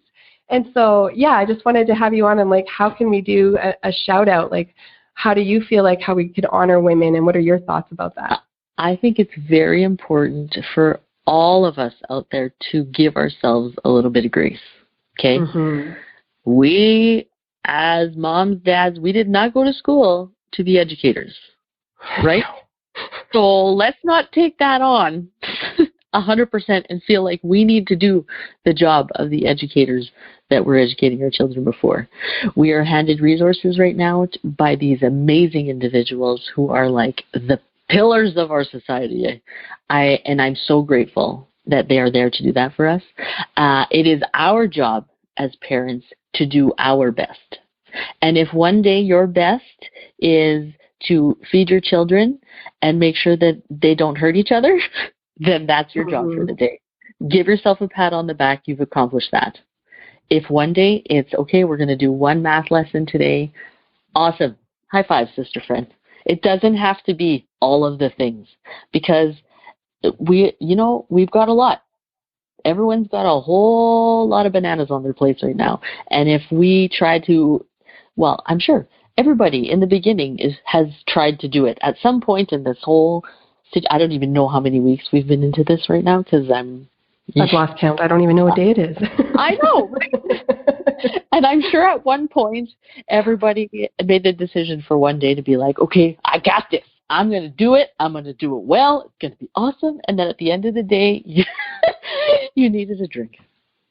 B: And so, yeah, I just wanted to have you on and like, how can we do a shout out? Like, how do you feel like how we could honor women, and what are your thoughts about that?
C: I think it's very important for all of us out there to give ourselves a little bit of grace. Okay? We, as moms, dads, we did not go to school to be educators, right? So let's not take that on 100% and feel like we need to do the job of the educators that were educating our children before. We are handed resources right now by these amazing individuals who are like the pillars of our society. And I'm so grateful that they are there to do that for us. It is our job as parents to do our best. And if one day your best is to feed your children and make sure that they don't hurt each other, then that's your job for the day. Give yourself a pat on the back. You've accomplished that. If one day it's, okay, we're going to do one math lesson today, awesome. High five, sister friend. It doesn't have to be all of the things, because we've got a lot. Everyone's got a whole lot of bananas on their plates right now. And if we try to, well, I'm sure everybody in the beginning has tried to do it at some point in this whole, I don't even know how many weeks we've been into this right now, because I've
B: lost count. I don't even know what day it is.
C: I know. And I'm sure at one point, everybody made the decision for one day to be like, okay, I got this. I'm going to do it. I'm going to do it well. It's going to be awesome. And then at the end of the day, you needed a drink.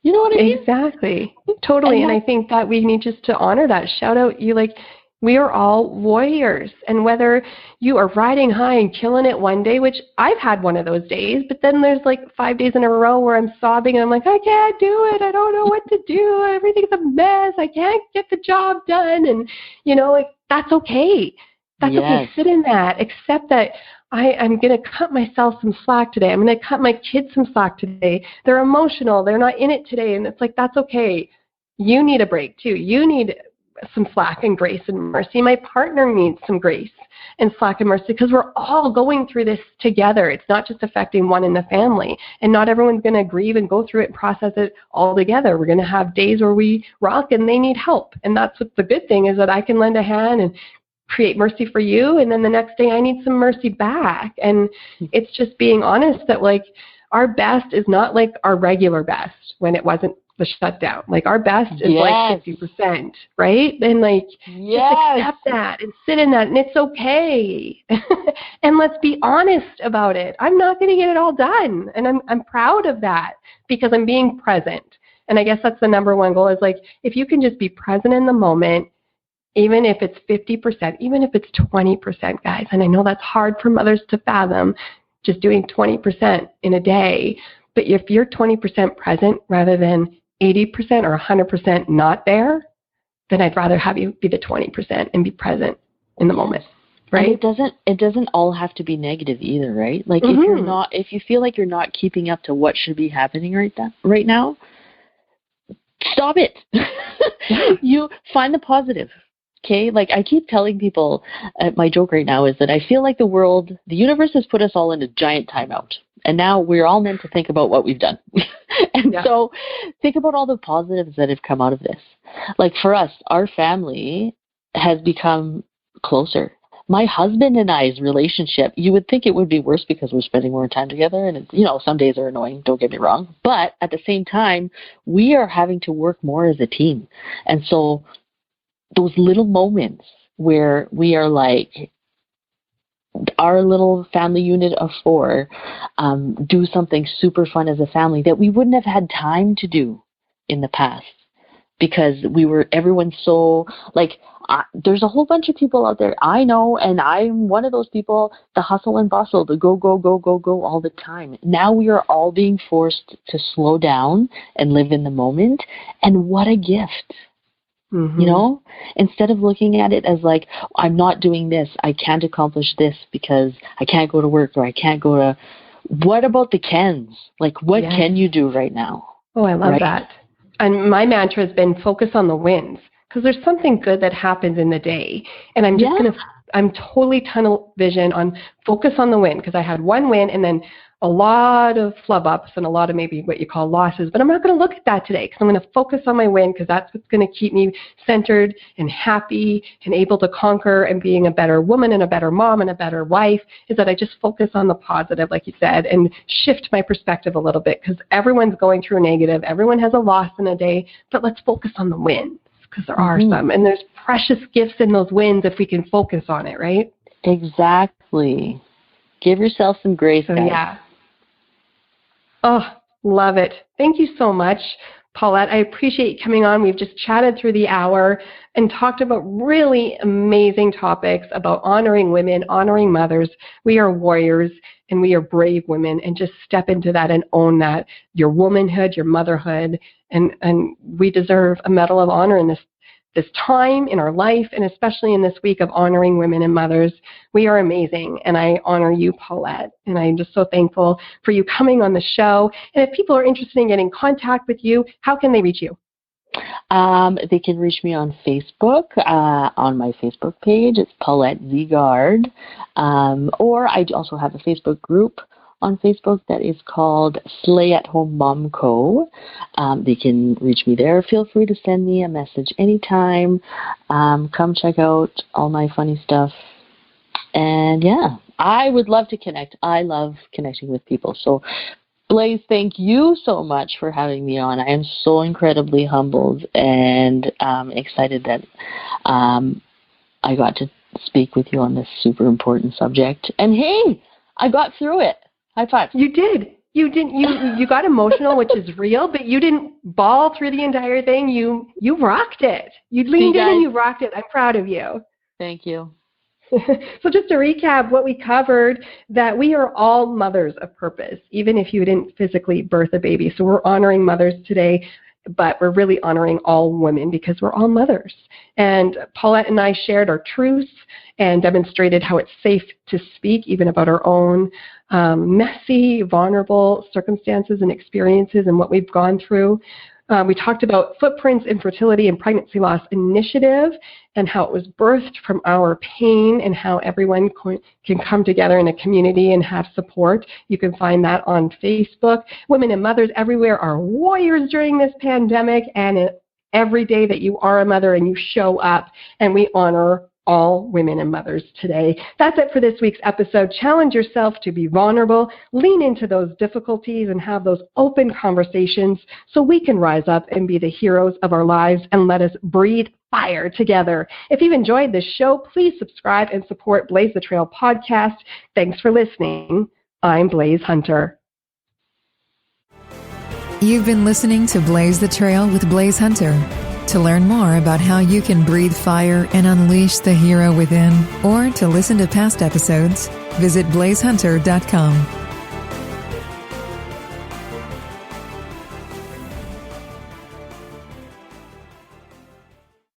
C: You know what I mean?
B: Exactly. Totally. And I think that we need just to honor that. Shout out you, like, we are all warriors. And whether you are riding high and killing it one day, which I've had one of those days, but then there's like 5 days in a row where I'm sobbing and I'm like, I can't do it. I don't know what to do. Everything's a mess. I can't get the job done. And, like, that's okay. That's okay. Sit in that. Accept that I'm going to cut myself some slack today. I'm going to cut my kids some slack today. They're emotional. They're not in it today. And it's like, that's okay. You need a break too. You need some slack and grace and mercy. My partner needs some grace and slack and mercy, because we're all going through this together. It's not just affecting one in the family, and not everyone's going to grieve and go through it and process it all together. We're going to have days where we rock and they need help. And that's what the good thing is, that I can lend a hand and create mercy for you, and then the next day I need some mercy back. And it's just being honest that, like, our best is not like our regular best when it wasn't the shutdown. Like, our best is like 50%, right? And like, just accept that and sit in that, and it's okay. And let's be honest about it. I'm not going to get it all done, and I'm proud of that, because I'm being present. And I guess that's the number one goal, is like, if you can just be present in the moment, Even if it's 50%, even if it's 20%, guys. And I know that's hard for mothers to fathom, just doing 20% in a day. But if you're 20% present rather than 80% or 100% not there, then I'd rather have you be the 20% and be present in the moment. Right?
C: And it doesn't all have to be negative either, right? Like if you feel like you're not keeping up to what should be happening right now, stop it. You find the positive. Okay, like I keep telling people, my joke right now is that I feel like the universe has put us all in a giant timeout. And now we're all meant to think about what we've done. And so think about all the positives that have come out of this. Like for us, our family has become closer. My husband and I's relationship, you would think it would be worse because we're spending more time together. And, some days are annoying, don't get me wrong. But at the same time, we are having to work more as a team. And so those little moments where we are like, our little family unit of 4 do something super fun as a family that we wouldn't have had time to do in the past because everyone's so like, there's a whole bunch of people out there I know, and I'm one of those people, the hustle and bustle, the go, go, go, go, go all the time. Now we are all being forced to slow down and live in the moment. And what a gift. Mm-hmm. Instead of looking at it as like, I'm not doing this, I can't accomplish this because I can't go to work or I can't go to, what about the cans? Like, what can you do right now?
B: Oh, I love that. And my mantra has been focus on the wins because there's something good that happens in the day. And I'm just I'm totally tunnel vision on focus on the win because I had one win and then a lot of flub ups and a lot of maybe what you call losses, but I'm not going to look at that today because I'm going to focus on my win because that's what's going to keep me centered and happy and able to conquer and being a better woman and a better mom and a better wife is that I just focus on the positive, like you said, and shift my perspective a little bit because everyone's going through a negative. Everyone has a loss in a day, but let's focus on the wins because there are some and there's precious gifts in those wins if we can focus on it, right?
C: Exactly. Give yourself some grace, guys.
B: Yeah. Oh, love it. Thank you so much, Paulette. I appreciate you coming on. We've just chatted through the hour and talked about really amazing topics about honoring women, honoring mothers. We are warriors and we are brave women, and just step into that and own that, your womanhood, your motherhood, and we deserve a medal of honor in this time in our life, and especially in this week of honoring women and mothers. We are amazing, and I honor you, Paulette, and I'm just so thankful for you coming on the show. And if people are interested in getting in contact with you, how can they reach you?
C: They can reach me on Facebook, on my Facebook page. It's Paulette Guard, or I also have a Facebook group on Facebook that is called Slay at Home Mom Co. They can reach me there. Feel free to send me a message anytime. Come check out all my funny stuff. And I would love to connect. I love connecting with people. So Blaise, thank you so much for having me on. I am so incredibly humbled and excited that I got to speak with you on this super important subject. And hey, I got through it. High five.
B: You did. You didn't. You got emotional, which is real, but you didn't bawl through the entire thing. You rocked it. You leaned in and you rocked it. I'm proud of you.
C: Thank you.
B: So just to recap what we covered, that we are all mothers of purpose, even if you didn't physically birth a baby. So we're honoring mothers today, but we're really honoring all women because we're all mothers. And Paulette and I shared our truths and demonstrated how it's safe to speak even about our own messy, vulnerable circumstances and experiences and what we've gone through. We talked about Footprints Infertility and Pregnancy Loss Initiative and how it was birthed from our pain and how everyone can come together in a community and have support. You can find that on Facebook. Women and mothers everywhere are warriors during this pandemic, and every day that you are a mother and you show up, and we honor all women and mothers today. That's it for this week's episode. Challenge yourself to be vulnerable, lean into those difficulties, and have those open conversations so we can rise up and be the heroes of our lives, and let us breathe fire together. If you've enjoyed this show, please subscribe and support Blaise the Trail podcast. Thanks for listening. I'm Blaise Hunter.
A: You've been listening to Blaise the Trail with Blaise Hunter. To learn more about how you can breathe fire and unleash the hero within, or to listen to past episodes, visit blaisehunter.com.